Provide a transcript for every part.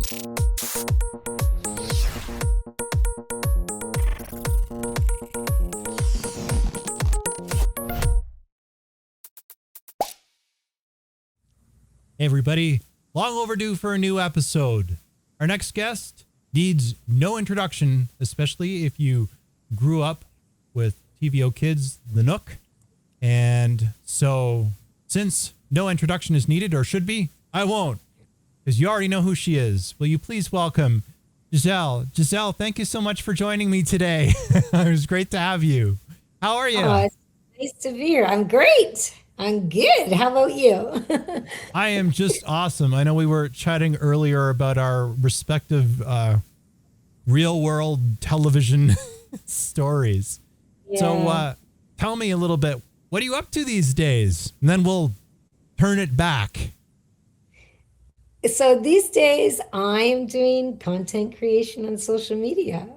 Hey everybody, long overdue for a new episode. Our next guest needs no introduction, especially if you grew up with TVOKids, the Nook. And so since no introduction is needed, or should be, I won't, because you already know who she is. Will you please welcome Gisele? Gisele, thank you so much for joining me today. It was great to have you. How are you? It's nice to be here. I'm great. I'm good. How about you? I am just awesome. I know we were chatting earlier about our respective real world television stories. Yeah. So tell me a little bit, what are you up to these days? And then we'll turn it back. So these days I'm doing content creation on social media.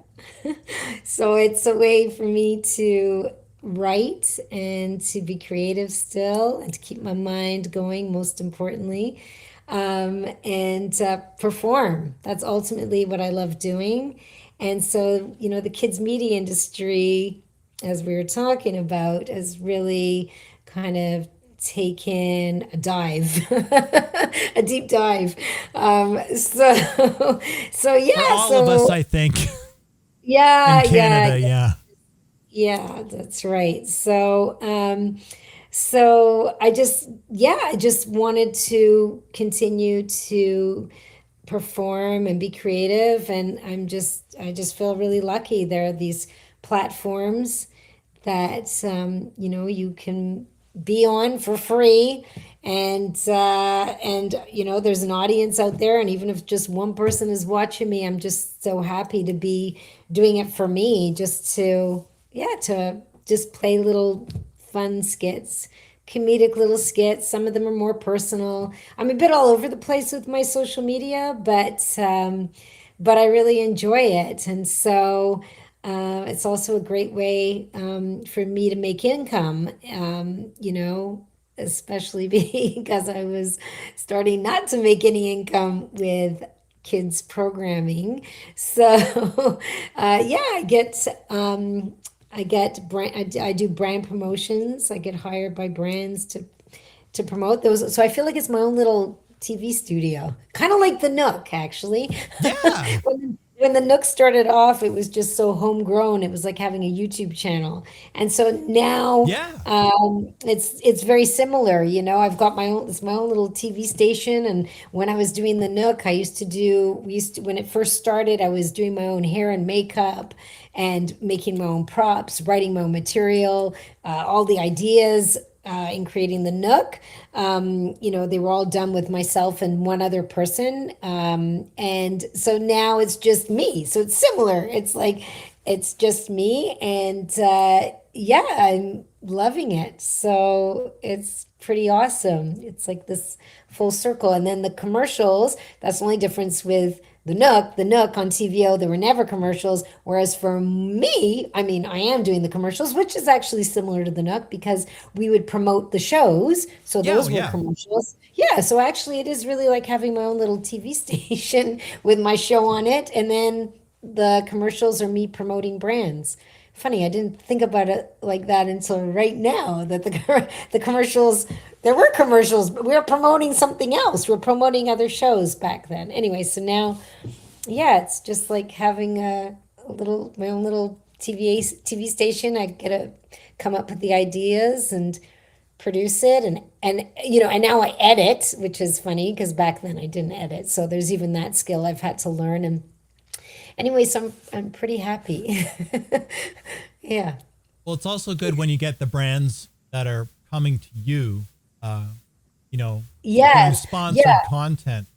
So it's a way for me to write and to be creative still and to keep my mind going, most importantly, and perform. That's ultimately what I love doing. And so, the kids' media industry, as we were talking about, has really kind of taken a dive, a deep dive. So For yeah, all of us, I think, in yeah, Canada, yeah. yeah, that's right. So I just wanted to continue to perform and be creative, and I just feel really lucky. There are these platforms that you can be on for free, and there's an audience out there, and even if just one person is watching me, I'm just so happy to be doing it for me, just to just play little fun skits, comedic little skits. Some of them are more personal. I'm a bit all over the place with my social media, but I really enjoy it. And so it's also a great way for me to make income, especially because I was starting not to make any income with kids programming. So yeah, I get brand, I do brand promotions. I get hired by brands to promote those. So I feel like it's my own little TV studio, kind of like the Nook, actually. Yeah. When the Nook started off, it was just so homegrown. It was like having a YouTube channel, and so now Yeah. it's very similar. I've got it's my own little TV station. And when I was doing the Nook, when it first started, I was doing my own hair and makeup and making my own props, writing my own material, all the ideas in creating the Nook. They were all done with myself and one other person. And so now it's just me. So it's similar. It's like, it's just me. And yeah, I'm loving it. So it's pretty awesome. It's like this full circle. And then the commercials, that's the only difference with the Nook on TVO, there were never commercials. Whereas for me, I mean, I am doing the commercials, which is actually similar to the Nook because we would promote the shows. So Yeah. Oh, those were yeah. commercials. Yeah. So actually, it is really like having my own little TV station with my show on it. And then the commercials are me promoting brands. Funny, I didn't think about it like that until right now that the commercials, there were commercials, but we were promoting something else. We were promoting other shows back then. Anyway, so now, yeah, it's just like having my own little TV station. I get to come up with the ideas and produce it, and now I edit, which is funny because back then I didn't edit. So there's even that skill I've had to learn. And anyway, so I'm pretty happy. Yeah. Well, it's also good when you get the brands that are coming to you, uh, through Yes. sponsored Yeah. content.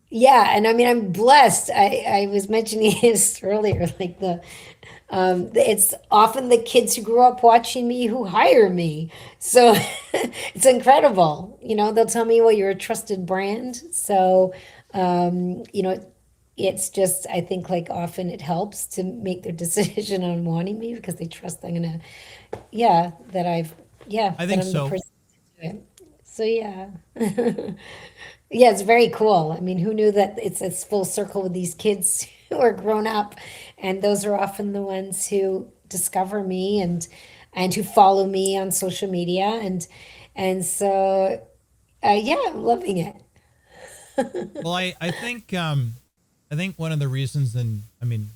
Yeah. And I mean, I'm blessed. I was mentioning this earlier, like it's often the kids who grew up watching me who hire me. So it's incredible. They'll tell me, well, you're a trusted brand. So, um, you know, it's just, I think like often it helps to make their decision on wanting me because they trust I'm gonna, yeah, I that think I'm the so. person to do it. So yeah. Yeah, it's very cool. I mean, who knew that it's full circle with these kids who are grown up, and those are often the ones who discover me and who follow me on social media, and so yeah, I'm loving it. Well, I think one of the reasons, and I mean,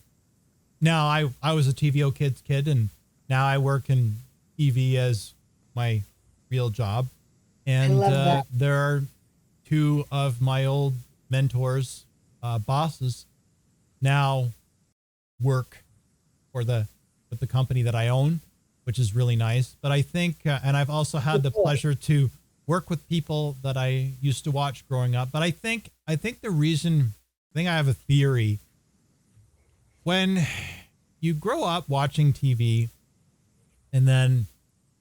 now I was a TVO kids kid, and now I work in TV as my real job, I and love that. there are two of my old mentors, bosses, now work for the with the company that I own, which is really nice. But I think, and I've also had the pleasure to work with people that I used to watch growing up. But I think the reason, I think I have a theory. When you grow up watching TV and then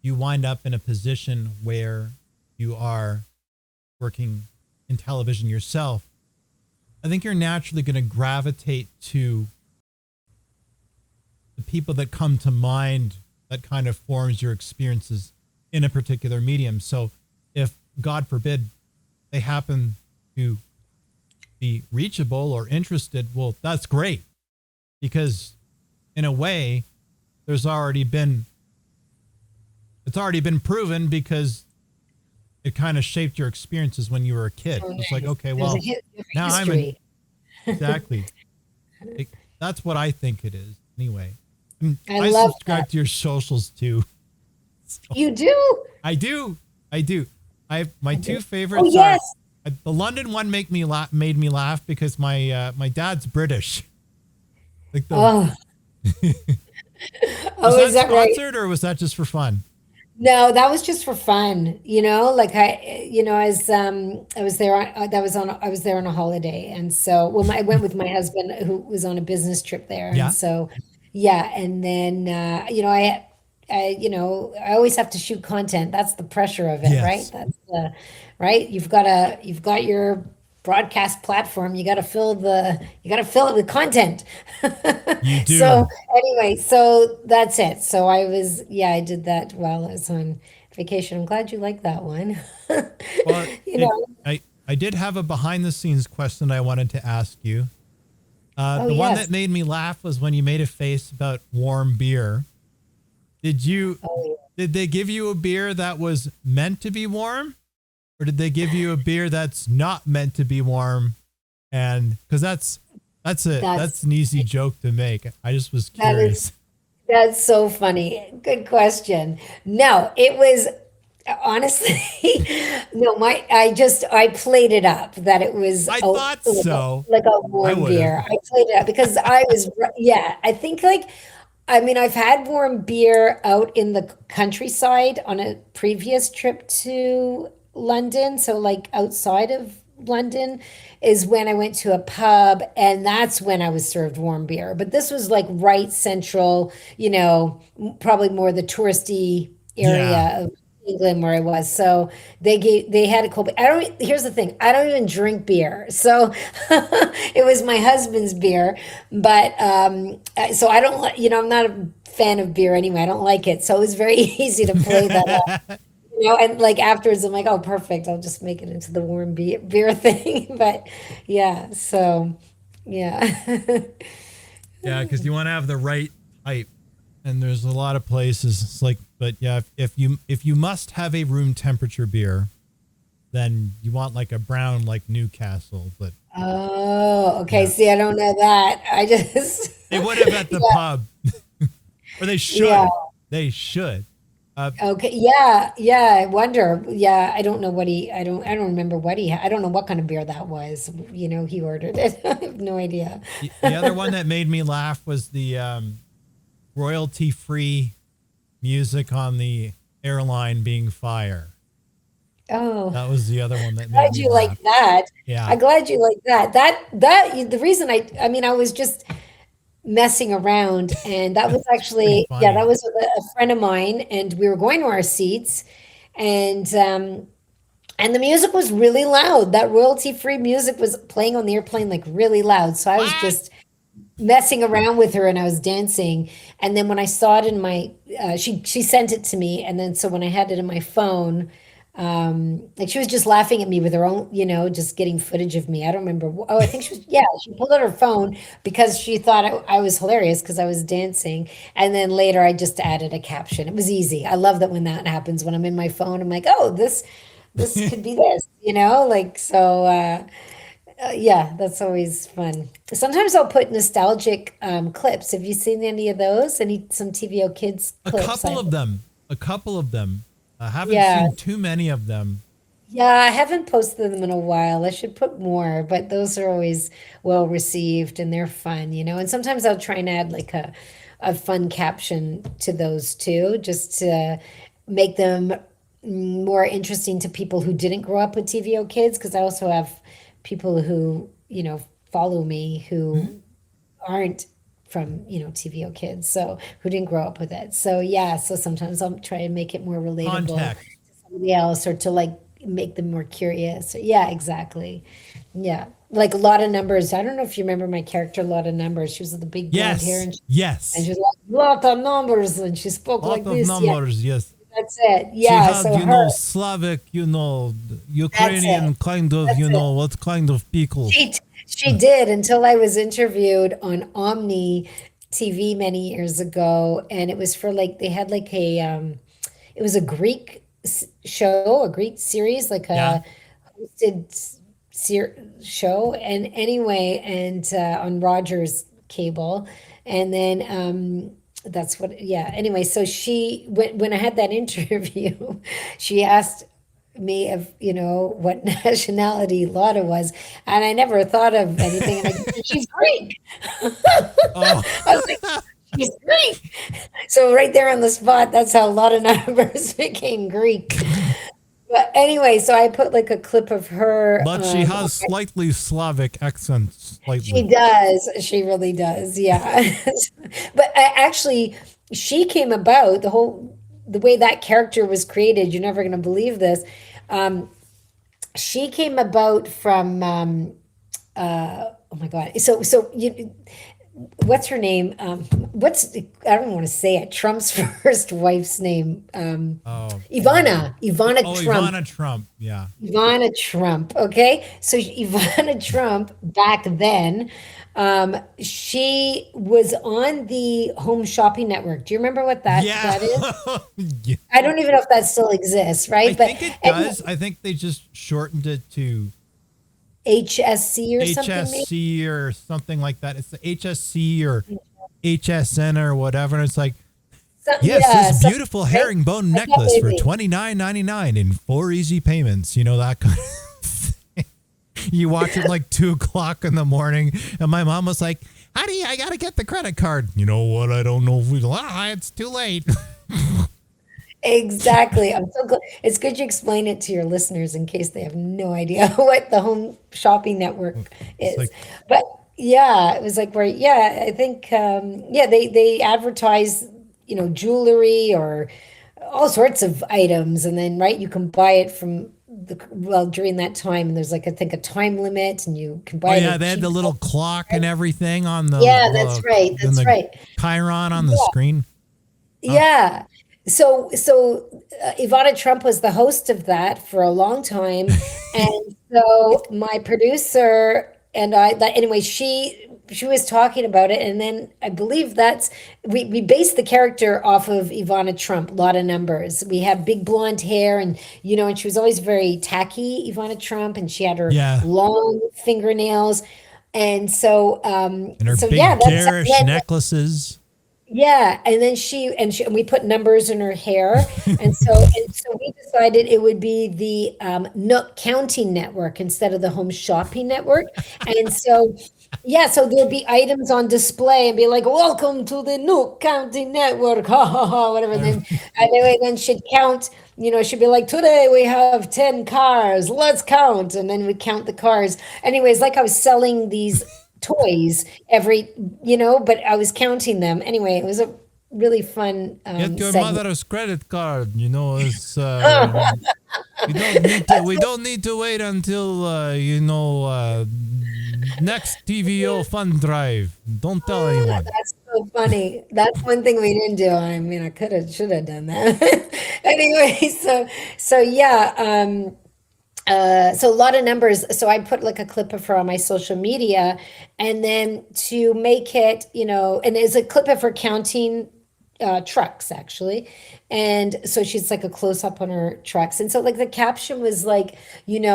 you wind up in a position where you are working in television yourself, I think you're naturally going to gravitate to the people that come to mind that kind of forms your experiences in a particular medium. So if, God forbid, they happen to be reachable or interested, well, that's great, because in a way, there's already been it's already been proven, because it kind of shaped your experiences when you were a kid. Oh, It's like, yeah. okay, There's a well, now I'm in history. exactly. It, that's what I think it is anyway. And I I love that. subscribe to your socials too. So You do? I do. I do. I my two Oh, favorites are yes. the London one made me laugh because my dad's British. Like the Oh, was oh, is that that right? sponsored or was that just for fun? No, that was just for fun, like as I was there on that was on I was there on a holiday, and so well I went with my husband who was on a business trip there, and Yeah. so yeah, and then I always have to shoot content. That's the pressure of it, right? Yes. That's the right. You've got your broadcast platform. You got to fill it with content. You So do. anyway, so that's it. So yeah, I did that while I was on vacation. I'm glad you like that one. Well, You it know, I did have a behind the scenes question I wanted to ask you. oh The one yes. that made me laugh was when you made a face about warm beer. Did you Oh, did they give you a beer that was meant to be warm, or did they give you a beer that's not meant to be warm? And because that's that's an easy joke to make. I just was that is curious. that's so funny. Good question. No, it was honestly no, I played it up that it was I thought so. like a I warm would have. beer. I played it up because yeah, I think I mean, I've had warm beer out in the countryside on a previous trip to London. So, like outside of London is when I went to a pub, and that's when I was served warm beer. But this was like right central, probably more the touristy Yeah. area of England where I was. So they had a cold. Here's the thing. I don't even drink beer. So it was my husband's beer, but so I don't like, I'm not a fan of beer anyway. I don't like it. So it was very easy to play that up. And like afterwards, I'm like, oh, perfect. I'll just make it into the warm beer thing. But yeah, so yeah. Yeah, because you want to have the right type, and there's a lot of places. It's like, but yeah, if you must have a room temperature beer, then you want like a brown like Newcastle. But Oh, okay. yeah, See, I don't know that. I just, they would have at the yeah, pub, or they yeah. should. They should. Uh, Okay. Yeah. Yeah. I wonder. Yeah. I don't know I don't remember I don't know what kind of beer that was. He ordered it. I have no idea. the other one that made me laugh was the royalty free music on the airline being fire. Oh, That was the other one that made glad me you like laugh. that. Yeah, I'm glad you like that. The reason I mean, I was just messing around, and that was it's pretty actually, yeah, that funny. was with a friend of mine, and we were going to our seats, and the music was really loud. That royalty-free music was playing on the airplane like really loud. So I was What? just messing around with her and I was dancing. And then when I saw it she sent it to me. And then so when I had it in my phone, Like she was just laughing at me with her own, just getting footage of me. I don't remember. Oh, I think she pulled out her phone because she thought I was hilarious because I was dancing. And then later I just added a caption. It was easy. I love that when that happens, when I'm in my phone, I'm like, oh, this could be this, like, so, yeah, that's always fun. Sometimes I'll put nostalgic clips. Have you seen any of those? Some TVO Kids A clips? couple of them. A couple of them. I haven't Yeah. seen too many of them. Yeah, I haven't posted them in a while. I should put more, but those are always well received and they're fun. And sometimes I'll try and add like a fun caption to those too, just to make them more interesting to people who didn't grow up with TVO Kids, because I also have people who, follow me who aren't from, TVO Kids, so who didn't grow up with it. So yeah, so sometimes I'll try and make it more relatable Contact. somebody else, or to like make them more curious. Yeah, exactly. Yeah. Like a lot of numbers. I don't know if you remember my character, a lot of numbers. She was with the big blonde hair, Yes. and Yes. she's like, lot of numbers, and she spoke like Lot of this. Yeah, numbers. Yes. that's it. She Yeah. had, So her, Slavic, that's Ukrainian it. kind of, That's it. what kind of people. She did, until I was interviewed on Omni TV many years ago, and it was for like they had like it was a Greek show, a Greek series, like Yeah. a hosted show, and anyway, and on Rogers cable, and then that's what, yeah. Anyway, so when I had that interview, she asked me of what nationality Lotta was, and I never thought of anything, and I said, she's Greek. Oh. I was like, she's Greek. So right there on the spot, that's how Lotta numbers became Greek. But anyway, so I put like a clip of her. But she has slightly Slavic accents. She Slightly. does. She really does. Yeah. But actually, she came about the way that character was created. You're never going to believe this. Um, she came about from oh my God. So what's her name? I don't want to say it. Trump's first wife's name. Oh. Ivana Oh, Trump. Ivana Trump. Yeah. Ivana Trump. Okay. So Ivana Trump back then, she was on the Home Shopping Network. Do you remember what that is? Yeah. I don't even know if that still exists, I right? think it does. I think they just shortened it to HSC or something, maybe? HSC or something like that. It's the HSC or HSN or whatever. And it's like, yes, Yeah, this something, beautiful right? herringbone I thought necklace for maybe. $29.99 in 4 easy payments. That kind of thing. You watch it like 2:00 in the morning, and my mom was like, "Honey, I gotta get the credit card." You know what? I don't know if we. It's too late. Exactly. I'm so glad. It's good you explain it to your listeners in case they have no idea what the Home Shopping Network It's is. like, But yeah, it was like where, yeah, I think, yeah, they advertise, jewelry or all sorts of items, and then right, you can buy it from during that time, and there's like I think a time limit, and you can oh buy it yeah, at they had cheap. the little clock and everything on the Yeah, that's right. and That's the right. Chiron on the screen. Huh? Yeah. So Ivana Trump was the host of that for a long time, and so my producer and anyway, she was talking about it, and then I believe we based the character off of Ivana Trump. A lot of numbers. We have big blonde hair, and and she was always very tacky, Ivana Trump, and she had her Yeah, long fingernails, and and her so big yeah, garish necklaces. yeah, and then and we put numbers in her hair, and so we decided it would be the Nook Counting Network instead of the Home Shopping Network, and so yeah, so there'll be items on display and be like, "Welcome to the Nook Counting Network," ha ha ha, whatever. And then she'd count. She'd be like, "Today we have 10 cars. Let's count," and then we count the cars. Anyways, like I was selling these toys but I was counting them. Anyway, it was a really fun Get your segment. mother's credit card. It's we don't need to wait until next TVO fund drive. Don't tell anyone. That's so so funny. That's one thing we didn't do. I mean, I could have, should have done that. Anyway, so yeah, so a lot of numbers. So I put like a clip of her on my social media, and then to make it, and it's a clip of her counting trucks actually. And so she's like a close up on her trucks. And so like the caption was like,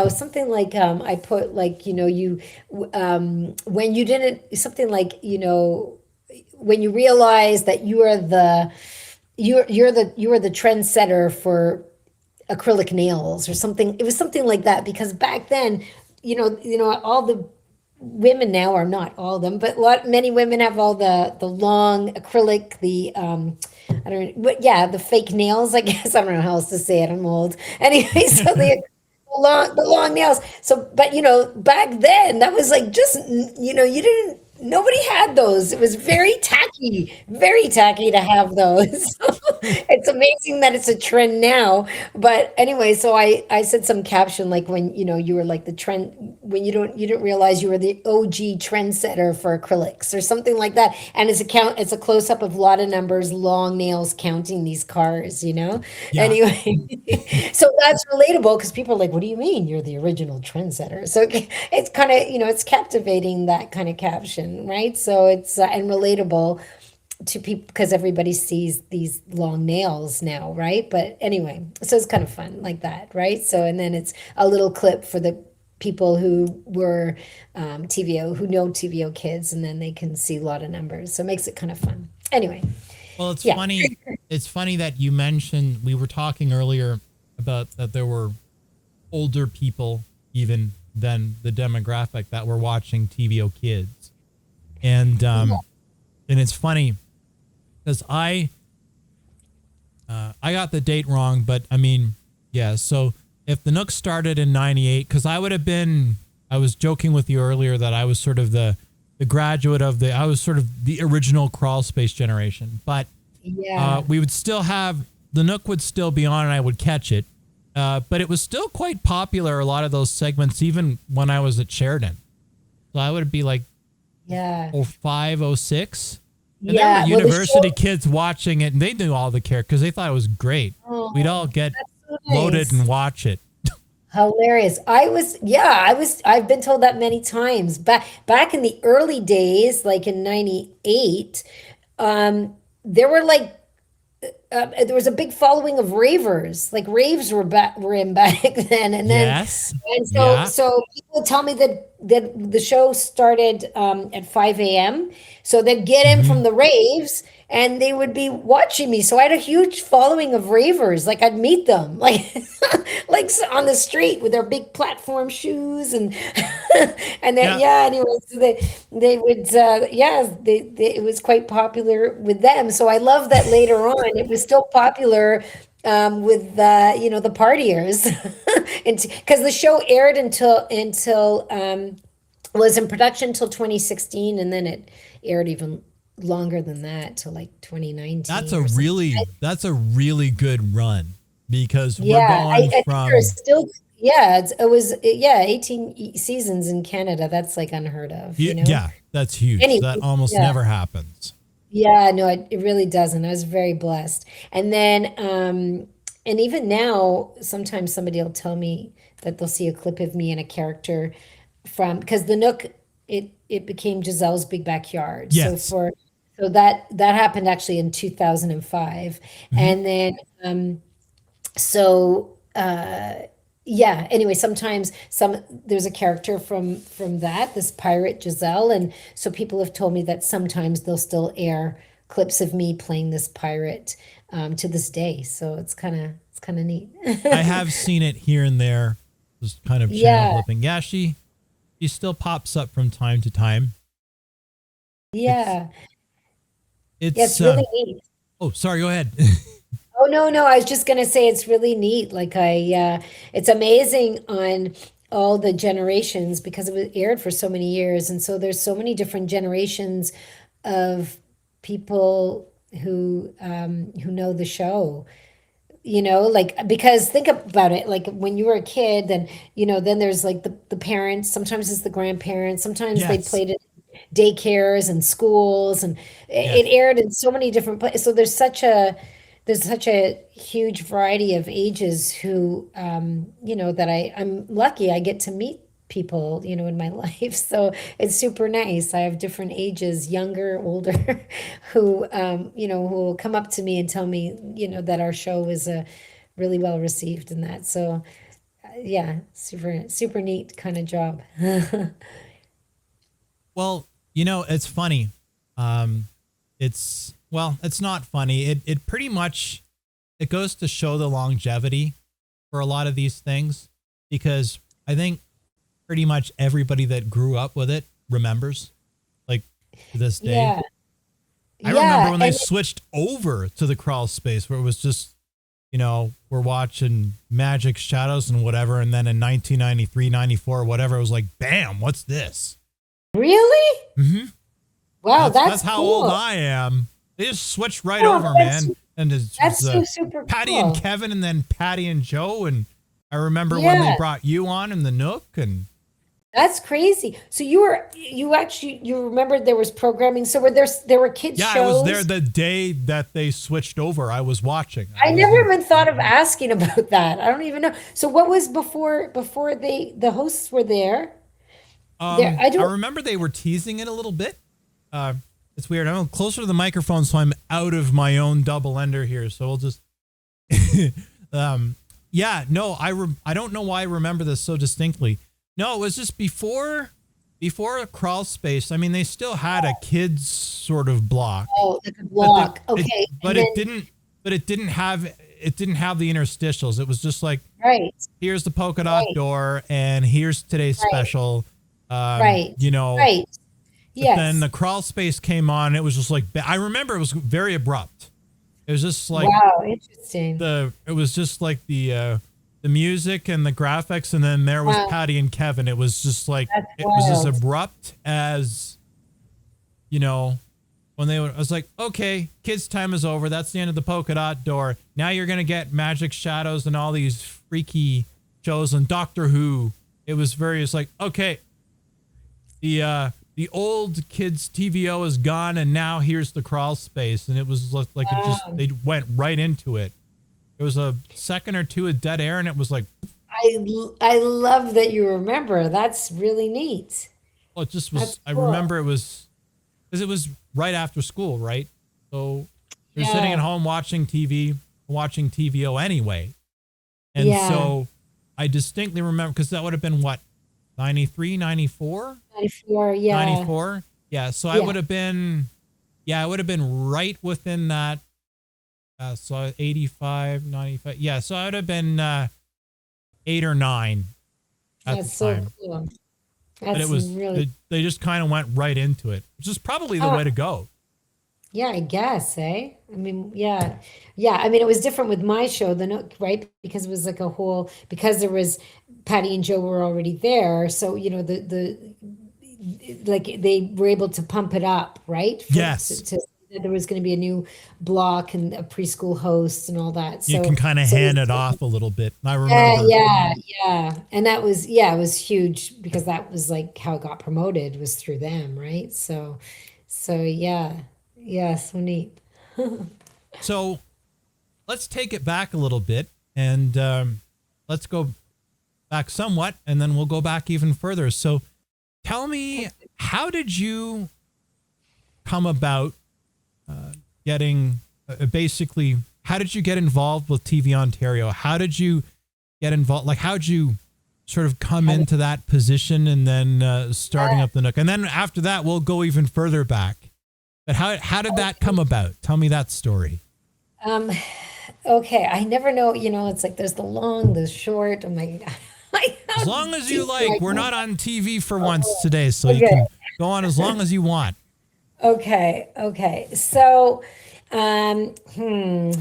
something like I put like, when you didn't, something like, when you realize that you are the trendsetter for acrylic nails or something. It was something like that because back then, all the women now are not all of them, but many women have all the long acrylic, I don't know, but yeah, the fake nails, I guess. I don't know how else to say it. I'm old. Anyway, so the long nails. So, but back then that was like just, you didn't, nobody had those. It was very tacky to have those. It's amazing that it's a trend now. But anyway, so I said some caption like when, you were like the trend, when you didn't realize you were the OG trendsetter for acrylics or something like that. And it's a close up of a lot of numbers, long nails counting these cars. Yeah. Anyway, so that's relatable because people are like, what do you mean you're the original trendsetter? So it's kind of, it's captivating, that kind of caption, right? So it's and relatable to people because everybody sees these long nails now, right? But anyway, so it's kind of fun like that, right? So and then it's a little clip for the people who were TVO, who know TVO kids, and then they can see a lot of numbers. So it makes it kind of fun. Anyway, Well, it's yeah, funny. It's funny that you mentioned, we were talking earlier about that there were older people even than the demographic that were watching TVO kids. And it's funny because I got the date wrong, but I mean, yeah. So if the Nook started in '98, because I would have been, I was joking with you earlier that I was sort of the graduate of I was sort of the original crawl space generation, but yeah, we would still have, the Nook would still be on and I would catch it. But it was still quite popular, a lot of those segments, even when I was at Sheridan. So I would be like yeah, '05, '06. And there yeah. were Well, the university show, kids watching it, and they knew all the characters because they thought it was great. We'd all oh, get that's so loaded nice. and watch it. Hilarious. I've been told that many times. Back in the early days, like in 98, there were like there was a big following of ravers. Like raves were in back then, Yes. and so Yeah. so people tell me that the show started at 5 a.m. So they'd get in Hmm. from the raves and they would be watching me. So I had a huge following of ravers. Like I'd meet them like on the street with their big platform shoes and and then Yeah. yeah. Anyway, so they would yeah it was quite popular with them. So I love that later on it was still popular with the partiers, and because the show aired until was in production until 2016, and then it aired even longer than that till like That's 2019 a or something. really, that's a really good run because we're Yeah, I going think there's from, still, yeah, it was, yeah, 18 seasons in Canada. That's like unheard of. yeah, that's huge. Anyway, That almost yeah. never happens. Yeah, no, it really doesn't. I was very blessed. And then, and even now, sometimes somebody will tell me that they'll see a clip of me in a character from, because the Nook, it became Giselle's Big Backyard. Yes. So that happened actually in 2005. Hmm. And then, so yeah, anyway, sometimes there's a character from that, this pirate Gisele, and so people have told me that sometimes they'll still air clips of me playing this pirate to this day. So it's kind of neat. I have seen it here and there, just kind of channel Yeah, flipping. Yeah, she still pops up from time to time. It's yeah, yeah, it's it's really neat. oh, sorry, go ahead. Oh, no, no, I was just gonna say it's really neat. Like it's amazing on all the generations because it was aired for so many years, and so there's so many different generations of people who know the show. Like because think about it, like when you were a kid, then then there's like the parents. Sometimes it's the grandparents. Sometimes they Yes. played it daycares and schools, and it Yes. aired in so many different places. So there's such a huge variety of ages who, that I'm lucky I get to meet people, in my life. So it's super nice. I have different ages, younger, older, who will come up to me and tell me, that our show was really well received and that. So yeah, super, super neat kind of job. Well, it's funny. It's not funny. It pretty much it goes to show the longevity for a lot of these things because I think pretty much everybody that grew up with it remembers, like, to this day. Yeah. I remember Yeah. when they And switched over to the crawl space where it was just, we're watching Magic Shadows and whatever. And then in 1993, 94, whatever, it was like, bam, what's this? really? Hmm. Wow, That's that's how old cool. I am. They just switched right Oh, over, man. And it's that's just so super Patty and cool. Kevin and then Patty and Joe. And I remember when they Yeah, brought you on in the Nook. And that's crazy. So you remembered there was programming. So there were kids yeah, I was there shows. the day that they switched over. I was watching. I I never wasn't. even thought of asking about that. I don't even know. So what was before the hosts were there? There I I don't remember they were teasing it a little bit. Uh, it's weird. I'm closer to the microphone, so I'm out of my own double ender here. So we'll just, um, yeah, no, I don't know why I remember this so distinctly. No, it was just before a crawl space. I mean, they still had a kids sort of block, oh, like a but block. Okay. And then it didn't have the interstitials. It was just like, right, here's the polka dot right, door, and here's today's right, special. right, You know, right. but then Yes. the crawl space came on. And it was just like I remember it was very abrupt. It was just like Wow, interesting. it was just like the music and the graphics, and then there was Wow, Patty and Kevin. It was just like that's it was as wild. abrupt as you know when they were. I was like, okay, kids' time is over. That's the end of the polka dot door. Now you're gonna get Magic Shadows and all these freaky shows and Doctor Who. It was very. It's like, okay, the old kids TVO is gone, and now here's the crawl space, and it was like it just Wow. they went right into it. It was a second or two of dead air, and it was like, I love that you remember. That's really neat. well, it just That's was. I cool. remember it was because it was right after school, right? So you're sitting at Yeah. home watching TV, watching TVO anyway, and Yeah. so I distinctly remember because that would have been what 93, 94, 94. Yeah. 94. Yeah, so I Yeah. would have been. Yeah, I would have been right within that. So 85, 95. Yeah, so I would have been 8 or 9 at the That's so time. cool. But it That's was really, they just kind of went right into it, which is probably the oh, way to go. yeah, I guess, eh? I mean, yeah. Yeah. I mean, it was different with my show, the Nook, right? Because it was like a whole, because there was Patty and Joe were already there. So, like they were able to pump it up, right? Yes, That there was going to be a new block and a preschool host and all that. you can So, kind of so hand it off a little bit. I yeah, remember. yeah, yeah. And that was, yeah, it was huge because that was like how it got promoted was through them, right? So yeah, yeah, so neat. So let's take it back a little bit and let's go back somewhat, and then we'll go back even further. So tell me, how did you come about getting basically how did you get involved with TV Ontario? How did you get involved? Like, how did you sort of come How did- into that position and then starting yeah, up the Nook? And then after that, we'll go even further back. But how did that come about? Tell me that story. Um, okay, I never know, it's like there's the long, the short. I'm like, like As how long as you deep do I like. We're go? not on TV for once today, so you Okay, can go on as long as you want. okay, okay. So, um, hmm.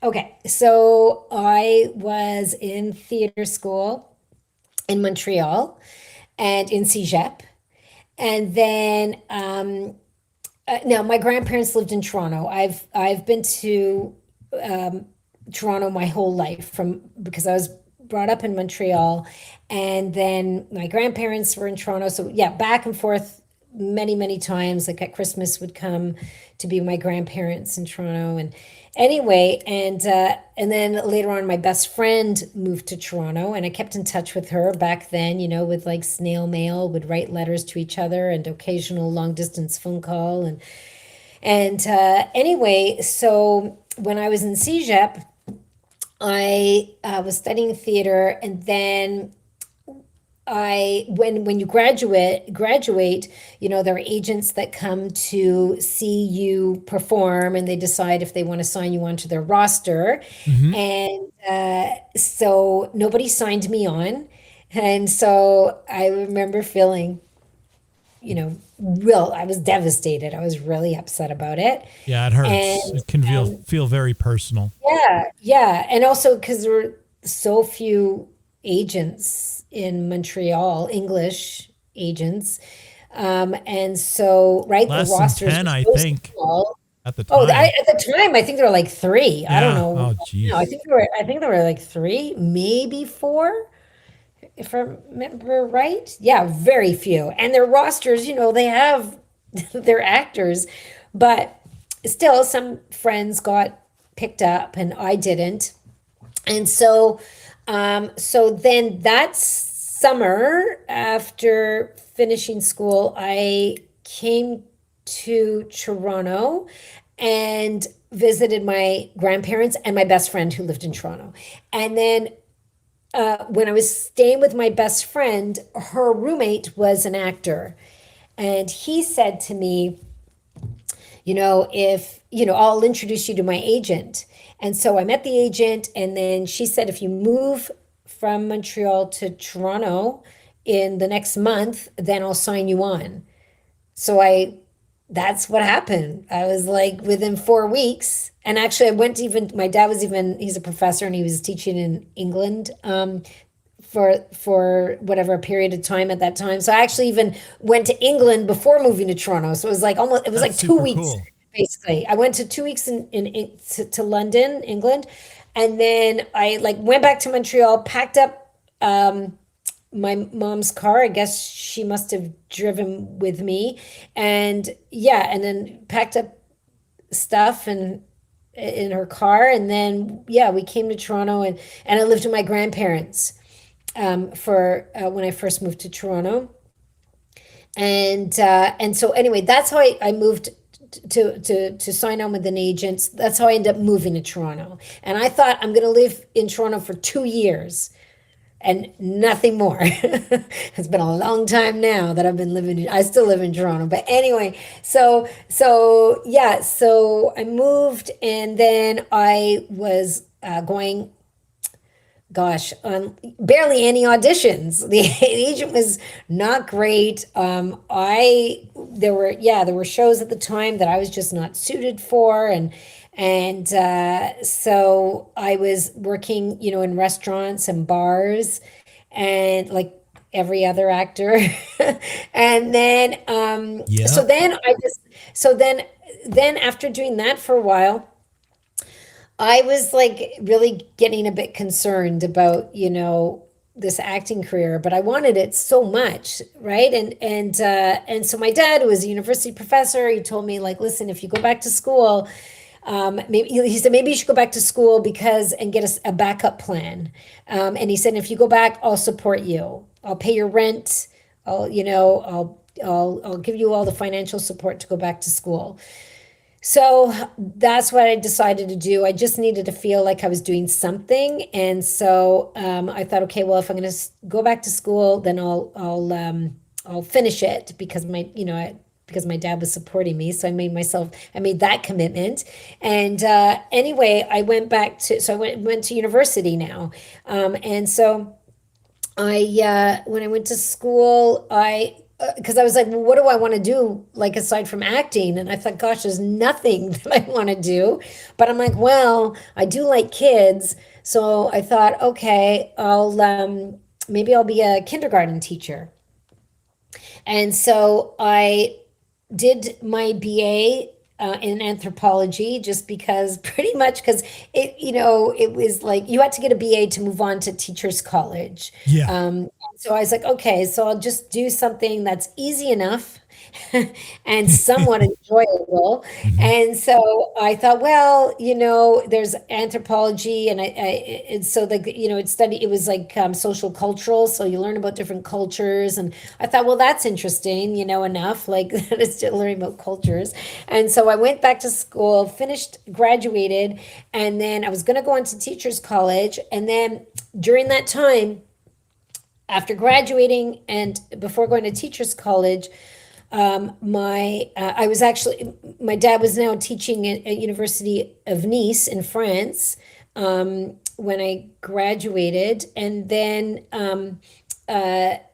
Okay, so I was in theater school in Montreal and in CEGEP. And then now my grandparents lived in Toronto. I've been to Toronto my whole life from because I was brought up in Montreal, and then my grandparents were in Toronto. So yeah, back and forth many, many times. Like at Christmas would come to be with my grandparents in Toronto. And anyway, and then later on, my best friend moved to Toronto, and I kept in touch with her back then, with like snail mail, would write letters to each other and occasional long distance phone call. And anyway, so when I was in CEGEP, I was studying theater, and then when you graduate, there are agents that come to see you perform, and they decide if they want to sign you onto their roster. Hmm. And so nobody signed me on, and so I remember feeling, I was devastated. I was really upset about it. Yeah, it hurts. And It can feel very personal. yeah, yeah. And also because there were so few agents in Montreal, English agents. And so, right, the Less than rosters 10, were I so think, small. at the Oh, time. at the time, I think there were like three. I don't Yeah. know. Oh, No, geez. I think there were like three, maybe four, if I remember right. Yeah, very few. And their rosters, they have their actors, but still, some friends got picked up and I didn't. And so then that summer after finishing school, I came to Toronto and visited my grandparents and my best friend who lived in Toronto. And then when I was staying with my best friend, her roommate was an actor. And he said to me, if, I'll introduce you to my agent. And so I met the agent, and then she said, if you move from Montreal to Toronto in the next month, then I'll sign you on. So that's what happened. I was like within 4 weeks. And actually, I went to my dad he's a professor and he was teaching in England. For whatever period of time at that time. So I actually even went to England before moving to Toronto. So it was That's like two super weeks cool. basically. I went to 2 weeks to London, England, and then I like went back to Montreal, packed up my mom's car. I guess she must have driven with me, and yeah, and then packed up stuff and in her car, and then yeah, we came to Toronto, and I lived with my grandparents for when I first moved to Toronto. And so anyway, that's how I moved to sign on with an agent. That's how I ended up moving to Toronto. And I thought I'm going to live in Toronto for 2 years and nothing more. It's been a long time now that I've been I still live in Toronto. But anyway, so yeah, so I moved, and then I was going, gosh, barely any auditions. The agent was not great. There were shows at the time that I was just not suited for, and so I was working, in restaurants and bars, and like every other actor, and then so Yep. then I just so then after doing that for a while. I was like really getting a bit concerned about, this acting career, but I wanted it so much, right? And so my dad, who was a university professor, he told me like, listen, if you go back to school, maybe he said maybe you should go back to school because and get a backup plan. And he said if you go back, I'll support you. I'll pay your rent. I'll give you all the financial support to go back to school. So that's what I decided to do. I just needed to feel like I was doing something, and so I thought, okay, well, if I'm going to go back to school, then I'll finish it because because my dad was supporting me. So I made that commitment, and anyway, I went to university now, and so when I went to school, because I was like, well, what do I want to do, like aside from acting? And I thought, gosh, there's nothing that I want to do. But I'm like, well, I do like kids, so I thought, okay, I'll maybe I'll be a kindergarten teacher. And so I did my BA in anthropology just because pretty much because it was like you had to get a BA to move on to teachers college. Yeah. So I was like, okay, so I'll just do something that's easy enough and somewhat enjoyable. Hmm. And so I thought, well, there's anthropology, and so it was like social cultural, so you learn about different cultures, and I thought, well, that's interesting, enough like that is still learning about cultures. And so I went back to school, finished, graduated, and then I was going to go into teachers college, and then during that time, after graduating and before going to teachers college, my I was actually my dad was now teaching at University of Nice in France when I graduated, and then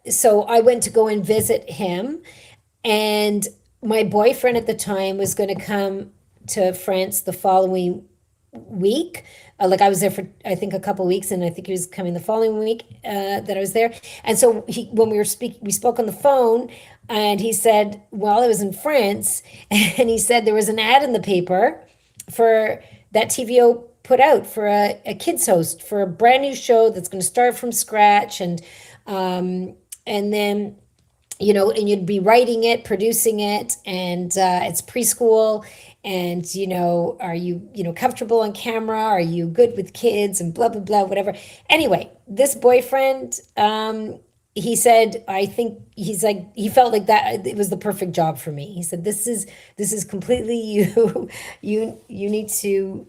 so I went to go and visit him, and my boyfriend at the time was going to come to France the following week. Like I was there for I think a couple weeks, and I think he was coming the following week that I was there. And so when we spoke on the phone, and he said, "Well, I was in France," and he said there was an ad in the paper for that TVO put out for a kids host for a brand new show that's going to start from scratch, and then and you'd be writing it, producing it, and it's preschool. And are you comfortable on camera? Are you good with kids? And blah blah blah, whatever. Anyway, this boyfriend, he said, I think he's like he felt like that it was the perfect job for me. He said, this is completely you. You need to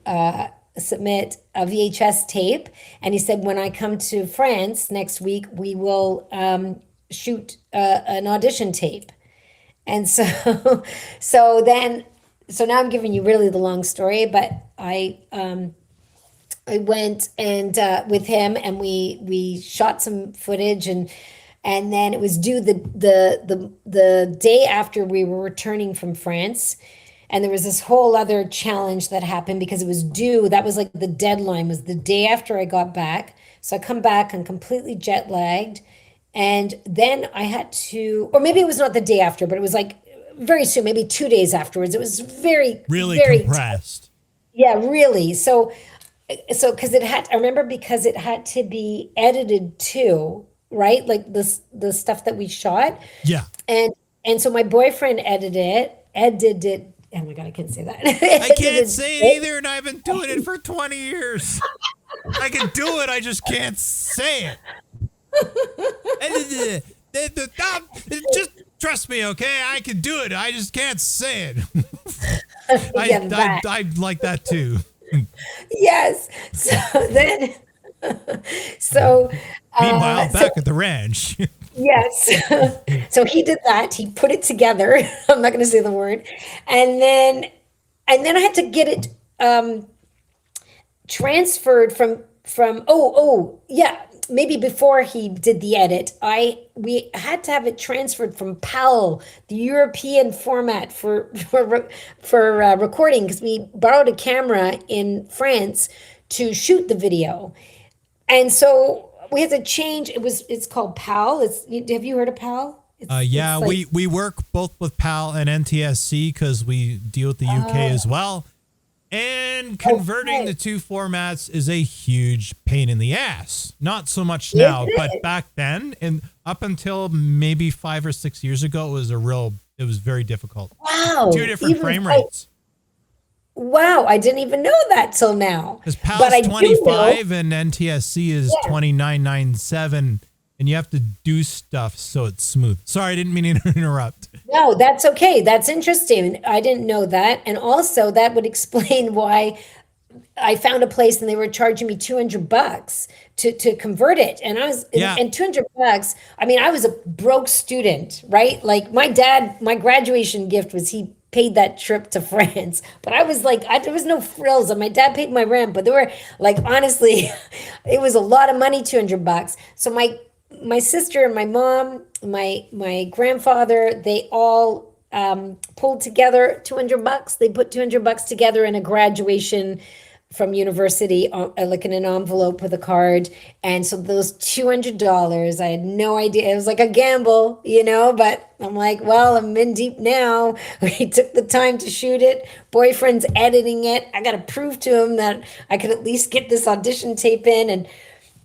submit a VHS tape. And he said, when I come to France next week, we will shoot an audition tape. And so so now I'm giving you really the long story, but I went and with him, and we shot some footage, and then it was due the day after we were returning from France. And there was this whole other challenge that happened because it was due. That was like the deadline was the day after I got back. So I come back and completely jet lagged. And then I had to, or maybe it was not the day after, but it was like very soon, maybe 2 days afterwards. It was very, Really very, compressed. yeah, really. Because I remember because it had to be edited too, right? Like the stuff that we shot. Yeah. And so my boyfriend edited it. Oh my God, I can't say that. I can't say it either, and I've been doing it for 20 years. I can do it, I just can't say it. Just trust me, okay? I can do it. I just can't say it. I like that too. Yes. So then, so meanwhile, back at the ranch. yes. So he did that. He put it together. I'm not going to say the word, and then I had to get it transferred from. Oh yeah. Maybe before he did the edit, we had to have it transferred from PAL, the European format for recording, because we borrowed a camera in France to shoot the video, and so we had to change. It's called PAL. Have you heard of PAL? Yeah, it's like, we work both with PAL and NTSC because we deal with the UK as well. And converting the two formats is a huge pain in the ass. Not so much now, but back then, and up until maybe 5 or 6 years ago, it was very difficult. Wow. Two different frame rates. Wow, I didn't even know that till now. Because PAL's 25 and NTSC is 2997, and you have to do stuff so it's smooth. Sorry, I didn't mean to interrupt. No, that's okay. That's interesting. I didn't know that. And also that would explain why I found a place and they were charging me $200 to convert it. And and $200, I mean, I was a broke student, right? Like my graduation gift was he paid that trip to France, but I was like, there was no frills, and my dad paid my rent, but there were like, honestly, it was a lot of money, $200. So my sister and my mom, my grandfather, they all pulled together $200. They put $200 together in a graduation from university, like in an envelope with a card. And so those $200, I had no idea. It was like a gamble, but I'm like, well, I'm in deep now. We took the time to shoot it. Boyfriend's editing it. I got to prove to him that I could at least get this audition tape in. And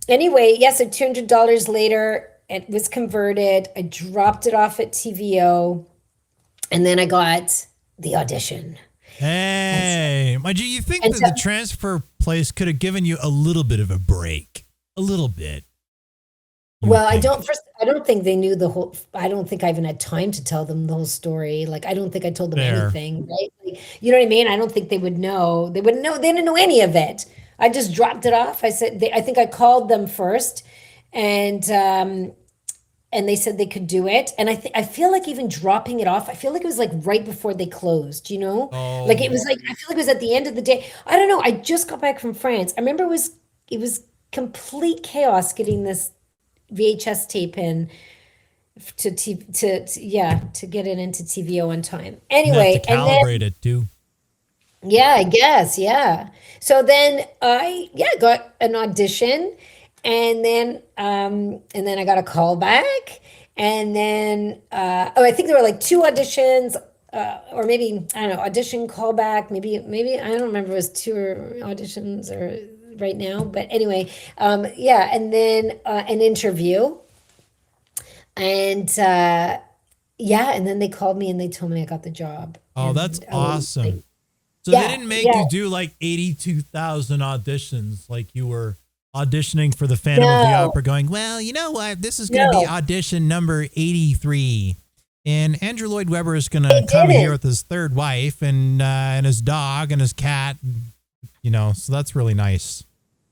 anyway, yes, so $200 later, it was converted. I dropped it off at TVO. And then I got the audition. And so, Hey, mind you, you think and that so the transfer place could have given you a little bit of a break, a little bit. You would well, think. I don't think they knew the whole, I don't think I even had time to tell them the whole story. Like, I don't think I told them There. anything, right? Like, you know what I mean? I don't think they would know. They wouldn't know. They didn't know any of it. I just dropped it off. I think I called them first, and and they said they could do it. And I feel like even dropping it off, I feel like it was like right before they closed, you know? Like it Oh, was like I feel like it was at the end of the day. I don't know. I just got back from France. I remember it was complete chaos getting this VHS tape in yeah, to get it into TVO on time. and have to Anyway, and then calibrate it too. yeah, I guess, yeah. So then I yeah, got an audition, and then I got a call back, and then oh, I think there were like two auditions, or maybe I don't know, audition callback, maybe I don't remember if it was two auditions or right now, but anyway, yeah, and then an interview, and yeah, and then they called me and they told me I got the job, Oh, that's and I was like, awesome. So they yeah, didn't make yeah. you do like 82,000 auditions like you were auditioning for the Phantom of the No, Opera going, well, you know what? This is going to be no, audition number 83. And Andrew Lloyd Webber is going to they come here didn't. with his third wife and his dog and his cat, so that's really nice.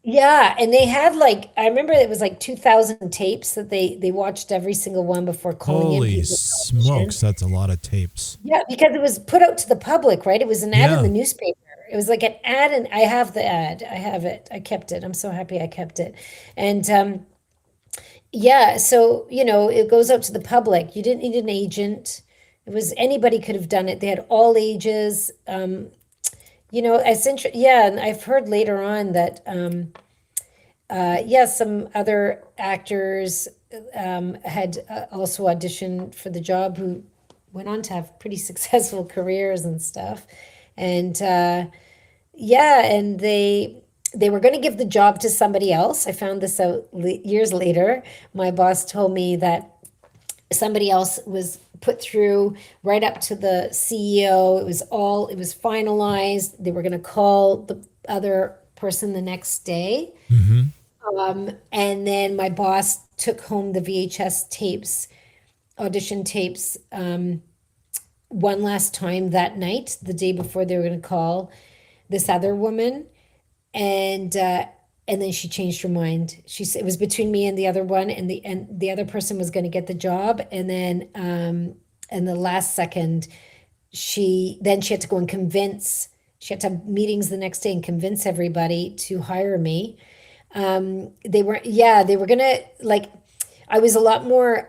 Yeah, and they had like I remember it was like 2,000 tapes that they watched every single one before calling in Holy people to audition. smokes, that's a lot of tapes. Yeah, because it was put out to the public, right? It was an ad in the Yeah. newspaper. It was like an ad, and I have the ad. I have it. I kept it. I'm so happy I kept it. And yeah, so it goes out to the public. You didn't need an agent. It was anybody could have done it. They had all ages. Essentially, yeah, and I've heard later on that yeah, some other actors had also auditioned for the job who went on to have pretty successful careers and stuff. And yeah, and they were going to give the job to somebody else. I found this out years later. My boss told me that somebody else was put through right up to the CEO. It was finalized. They were going to call the other person the next day. Hmm. And then my boss took home the VHS tapes, audition tapes, one last time that night, the day before they were going to call this other woman, and and then she changed her mind. She said it was between me and the other one, and the other person was going to get the job, and then in the last second, she had to go and convince. She had to have meetings the next day and convince everybody to hire me. They were gonna like, I was a lot more,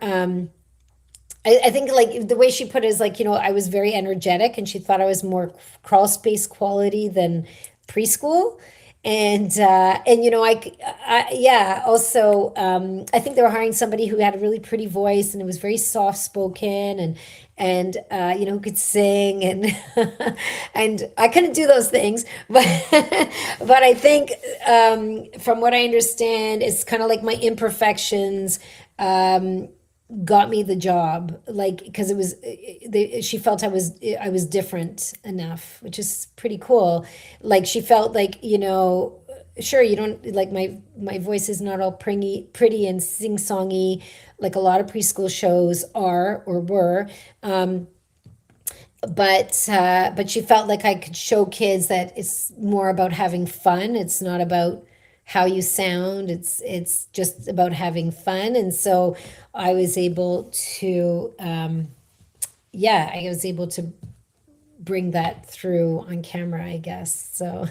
I think like the way she put it is like, I was very energetic and she thought I was more crawl space quality than preschool. And yeah, also, I think they were hiring somebody who had a really pretty voice and it was very soft spoken and who could sing and and I couldn't do those things, but but I think from what I understand, it's kind of like my imperfections got me the job, like because it was she felt I was different enough, which is pretty cool. Like she felt like, sure, you don't like my voice is not all pretty and sing-songy like a lot of preschool shows are or were. But she felt like I could show kids that it's more about having fun. It's not about how you sound. It's just about having fun. And so I was able to yeah, I was able to bring that through on camera, I guess. So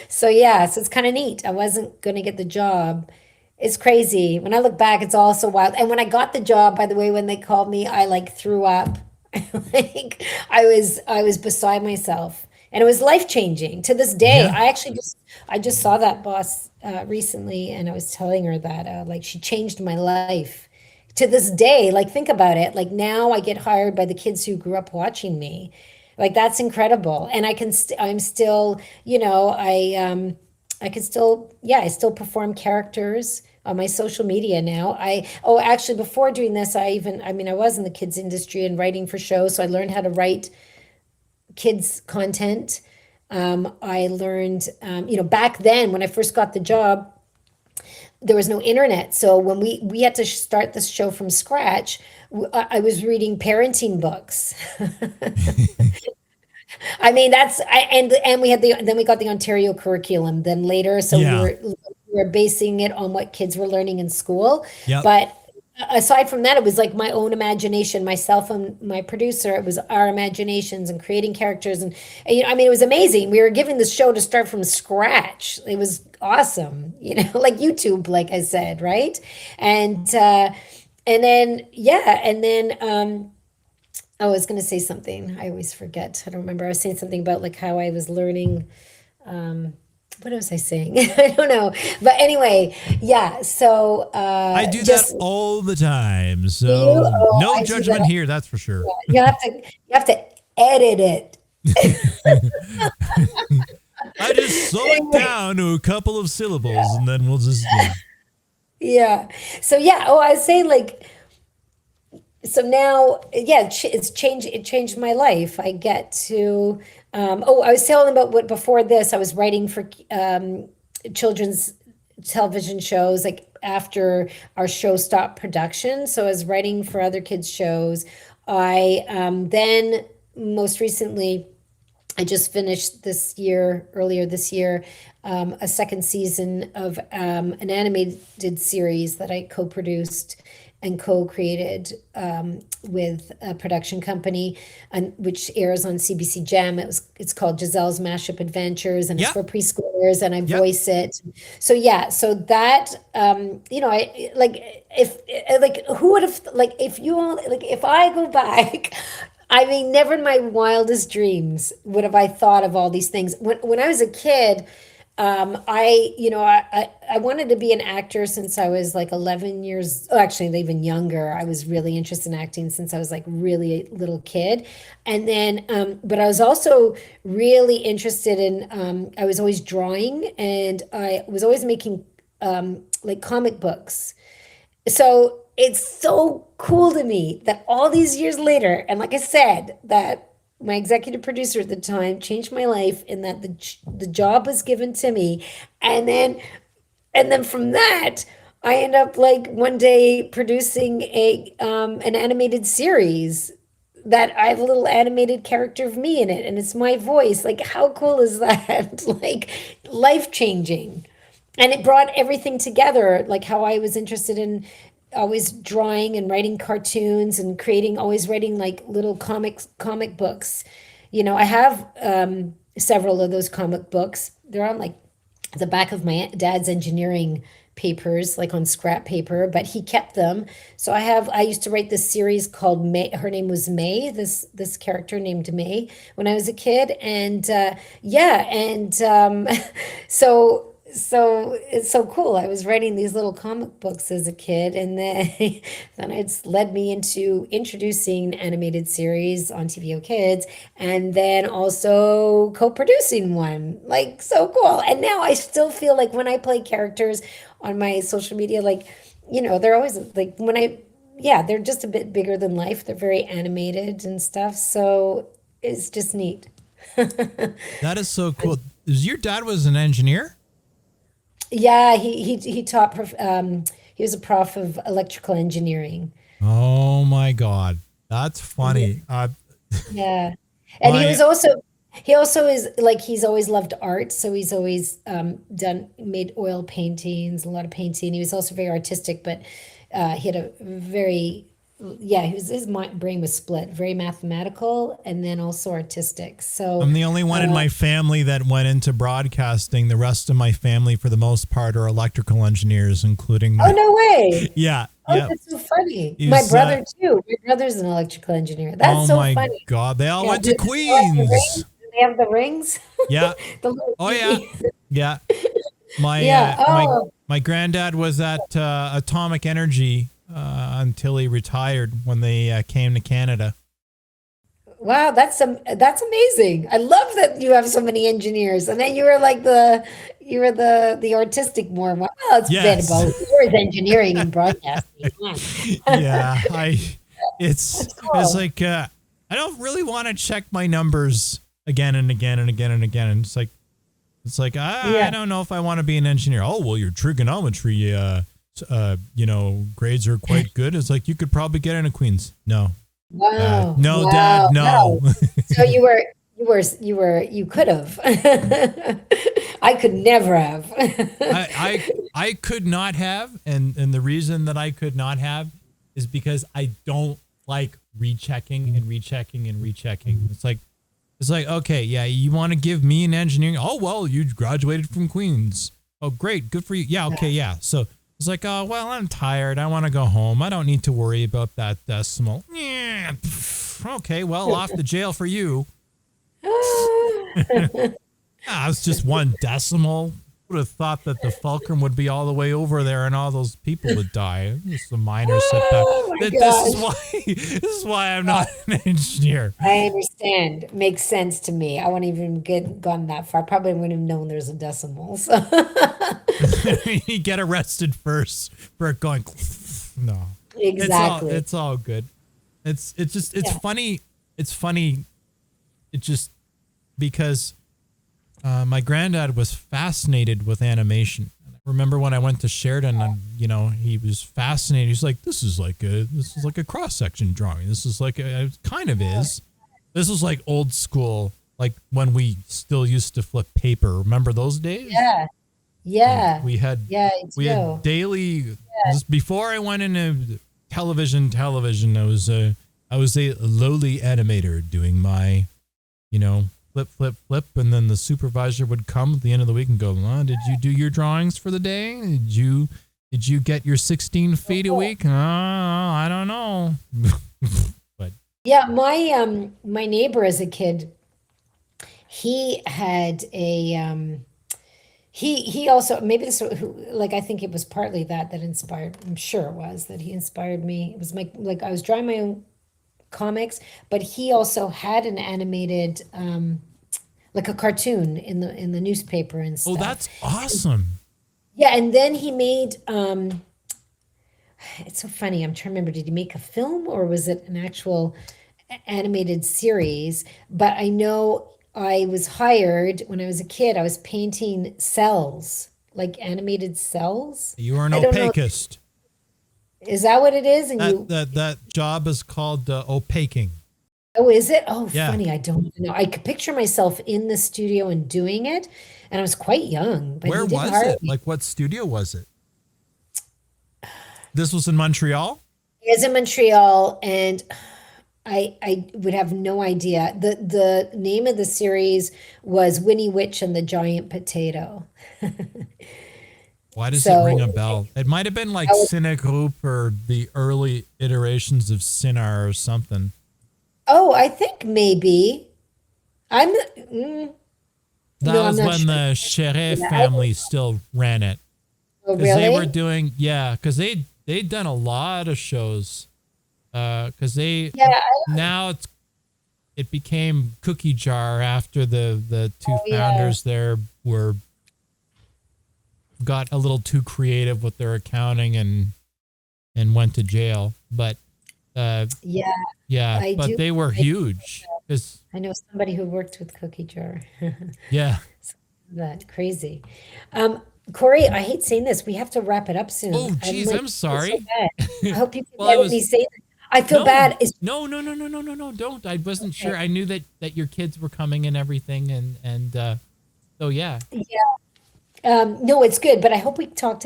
so yeah, so it's kind of neat. I wasn't going to get the job. It's crazy. When I look back, it's all so wild. And when I got the job, by the way, when they called me, I like threw up. Like I was beside myself. And it was life-changing. To this day, Yeah. I just saw that boss recently and I was telling her that like she changed my life. To this day, like think about it. Like now I get hired by the kids who grew up watching me. Like that's incredible. And I'm still, I can still, yeah, I still perform characters. on my social media now. Actually, before doing this, I was in the kids industry and writing for shows, so I learned how to write kids content. I learned, back then when I first got the job, there was no internet. So when we had to start this show from scratch, I was reading parenting books. I mean, and we got the Ontario curriculum then later. So Yeah. we were basing it on what kids were learning in school. Yep. But aside from that, it was like my own imagination, myself and my producer. It was our imaginations and creating characters, and it was amazing. We were giving this show to start from scratch. It was awesome, like YouTube, like I said, right? And then I was going to say something. I always forget. I don't remember. I was saying something about like how I was learning. What was I saying? I don't know. But anyway, yeah. So I do that all the time. So no judgment here, that's for sure. Yeah, you have to edit it. I just slow it down to a couple of syllables, and then we'll just do. Yeah. So yeah. I was saying like. So now, yeah, it changed my life. I get to, I was telling about what before this, I was writing for children's television shows, like after our show stopped production. So I was writing for other kids' shows. I then most recently, I just finished earlier this year, a second season of an animated series that I co-produced and co-created with a production company, which airs on CBC Gem. It's called Gisele's Mashup Adventures, and it's for preschoolers, and I voice it. So yeah, so that I who would have if I go back. I mean, never in my wildest dreams would have I thought of all these things. When I was a kid, I wanted to be an actor since I was like 11 years, actually even younger. I was really interested in acting since I was like really a little kid. And then, but I was also really interested in, I was always drawing, and I was always making like comic books. So it's so cool to me that all these years later, and like I said, that my executive producer at the time changed my life in that the job was given to me, and then from that I end up like one day producing an animated series that I have a little animated character of me in it, and it's my voice. Like, how cool is that? Like, life changing. And it brought everything together, like how I was interested in always drawing and writing cartoons and always writing like little comic books. I have several of those comic books. They're on like the back of my dad's engineering papers, like on scrap paper, but he kept them. So I used to write this series called May. Her name was May, this character named May, when I was a kid. And so it's so cool. I was writing these little comic books as a kid, and then then it's led me into introducing animated series on TVOKids, and then also co-producing one. Like, so cool. And now I still feel like when I play characters on my social media, like, they're always like they're just a bit bigger than life. They're very animated and stuff. So it's just neat. That is so cool. Your dad was an engineer? Yeah, he taught. He was a prof of electrical engineering. Oh my God, that's funny. Yeah, and he also is like, he's always loved art, so he's always made oil paintings, a lot of painting. He was also very artistic, but he had a very his brain was split, very mathematical and then also artistic. So I'm the only one in my family that went into broadcasting. The rest of my family, for the most part, are electrical engineers, including. Oh, no way! Yeah. Oh, yeah. that's so funny. My brother too. My brother's an electrical engineer. That's so funny. Oh my God! They all went to Queens. They have the rings. Yeah. Oh yeah. Yeah. My granddad was at Atomic Energy until he retired when they came to Canada. Wow, that's amazing. I love that you have so many engineers, and then you were like You were the artistic more one. Well, it's a bit of Yes. both. Yours engineering and broadcasting. Come on. Yeah, it's That's it's cool. like I don't really want to check my numbers again and again and again and again. And it's like I Yeah. don't know if I want to be an engineer. Oh well, your trigonometry grades are quite good. It's like you could probably get into Queens. No, Wow. no, Dad, Wow. no. Wow. So you could have. I could never have. I could not have, and the reason that I could not have is because I don't like rechecking and rechecking and rechecking. It's like okay, yeah, you want to give me an engineering? Oh well, you graduated from Queens. Oh great, good for you. Yeah, okay, yeah. So it's like, oh well, I'm tired. I want to go home. I don't need to worry about that decimal. Yeah, okay, well, off to jail for you. Ah, it's just one decimal. Would have thought that the fulcrum would be all the way over there and all those people would die. Just a minor setback. Oh my This is gosh. why I'm not an engineer. I understand. Makes sense to me. I wouldn't even get gone that far. Probably wouldn't have known there's a decimal. So. You get arrested first for it going. No, Exactly. it's all good. It's Yeah. funny. It's funny. It just because my granddad was fascinated with animation. I remember when I went to Sheridan, and he was fascinated. He's like, "This is like a cross section drawing. This is like it kind of is. This is like old school, like when we still used to flip paper. Remember those days? Yeah. Yeah. We had Yeah, I we had do. daily. Just before I went into television, I was a lowly animator doing my, flip, flip, flip, and then the supervisor would come at the end of the week and go, "Did you do your drawings for the day? Did you get your 16 feet a week? I don't know." But Yeah, my neighbor as a kid, he had a he also maybe this like I think it was partly that inspired. I'm sure it was that he inspired me. It was like I was drawing my own comics, but he also had an animated like a cartoon in the newspaper and oh, stuff. that's awesome. Yeah, and then he made it's so funny. I'm trying to remember, did he make a film or was it an actual animated series? But I know I was hired when I was a kid. I was painting cells, like animated cells. You are an I don't know. opaquist. Is that what it is? And That you, that that job is called opaquing. oh, is it? Oh, Yeah. funny. I don't know. I could picture myself in the studio and doing it, and I was quite young, but Where he did was hire it? me. Like what studio was it? This was in Montreal? He was in Montreal, and I would have no idea. The name of the series was Winnie Witch and the Giant Potato. Why does it ring So a bell? It might have been like I was, Cinegroup or the early iterations of Cinar or something. oh, I think maybe. I'm That no, I'm was not when sure. the Cheret Yeah, family still ran it. oh, Because they were really? doing, yeah, because they'd done a lot of shows. Because Yeah. now it became Cookie Jar after the two Oh, yeah. founders there got a little too creative with their accounting and went to jail. But Yeah. yeah, I but do. they were huge. 'Cause, I know somebody who worked with Cookie Jar. yeah. That crazy. Corey, I hate saying this. We have to wrap it up soon. Oh, I'm geez, like, I'm I feel so sorry. bad. I hope you Well, I forget me was saying that. I feel no, bad. It's no, don't. I wasn't okay. sure. I knew that your kids were coming and everything, and so yeah. Yeah. No, it's good, but I hope we talked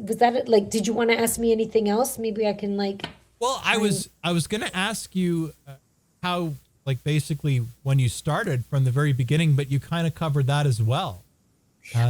was that it? Like, did you want to ask me anything else? Maybe I can like Well, I try and was I was gonna ask you how like basically when you started from the very beginning, but you kind of covered that as well.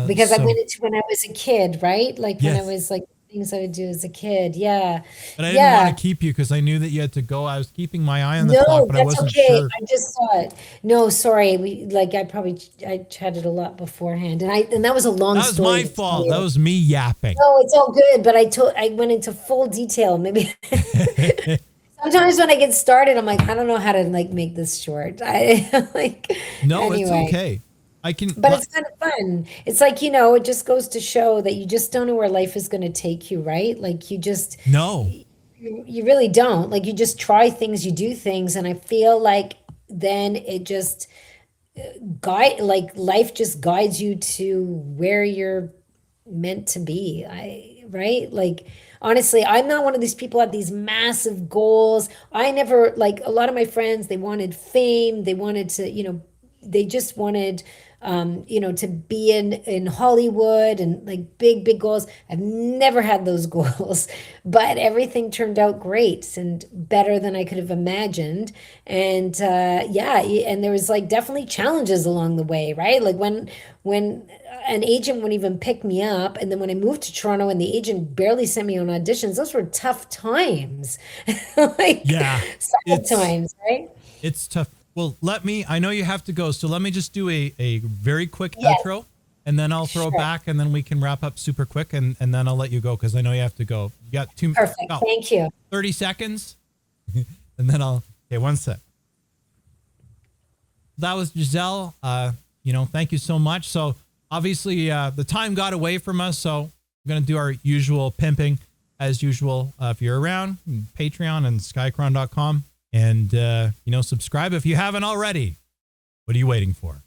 because I So went into when I was a kid, right? Like when I yes, was like things I would do as a kid. Yeah. but I didn't want to Yeah. keep you because I knew that you had to go. I was keeping my eye on the clock, No, but I that's wasn't okay. sure. I just saw it. No, sorry. We like I chatted a lot beforehand and that was a long That was story my to tell fault. That you. was me yapping. No, it's all good, but I went into full detail. Maybe sometimes when I get started, I'm like, I don't know how to like make this short. I like No, it's anyway. okay. But it's kind of fun. It's like, you know, it just goes to show that you just don't know where life is going to take you, right? Like no. you really don't. Like you just try things, you do things, and I feel like then it just like life just guides you to where you're meant to be. Right? Like honestly, I'm not one of these people that have these massive goals. I never like a lot of my friends, they wanted fame, they wanted to, you know, they just wanted you know, to be in Hollywood and like big goals. I've never had those goals, but everything turned out great and better than I could have imagined. And yeah, and there was like definitely challenges along the way, right? Like when an agent wouldn't even pick me up, and then when I moved to Toronto and the agent barely sent me on auditions, those were tough times, like Yeah, sad times, right? it's tough. Well, I know you have to go, so let me just do a very quick Yes, outro, and then I'll throw it sure. back, and then we can wrap up super quick, and then I'll let you go because I know you have to go. You got Perfect. about Thank you. 30 seconds, and then okay, one sec. That was Gisele. You know, thank you so much. So obviously the time got away from us, so we're going to do our usual pimping as usual. If you're around, Patreon and skycron.com. And, you know, subscribe if you haven't already. What are you waiting for?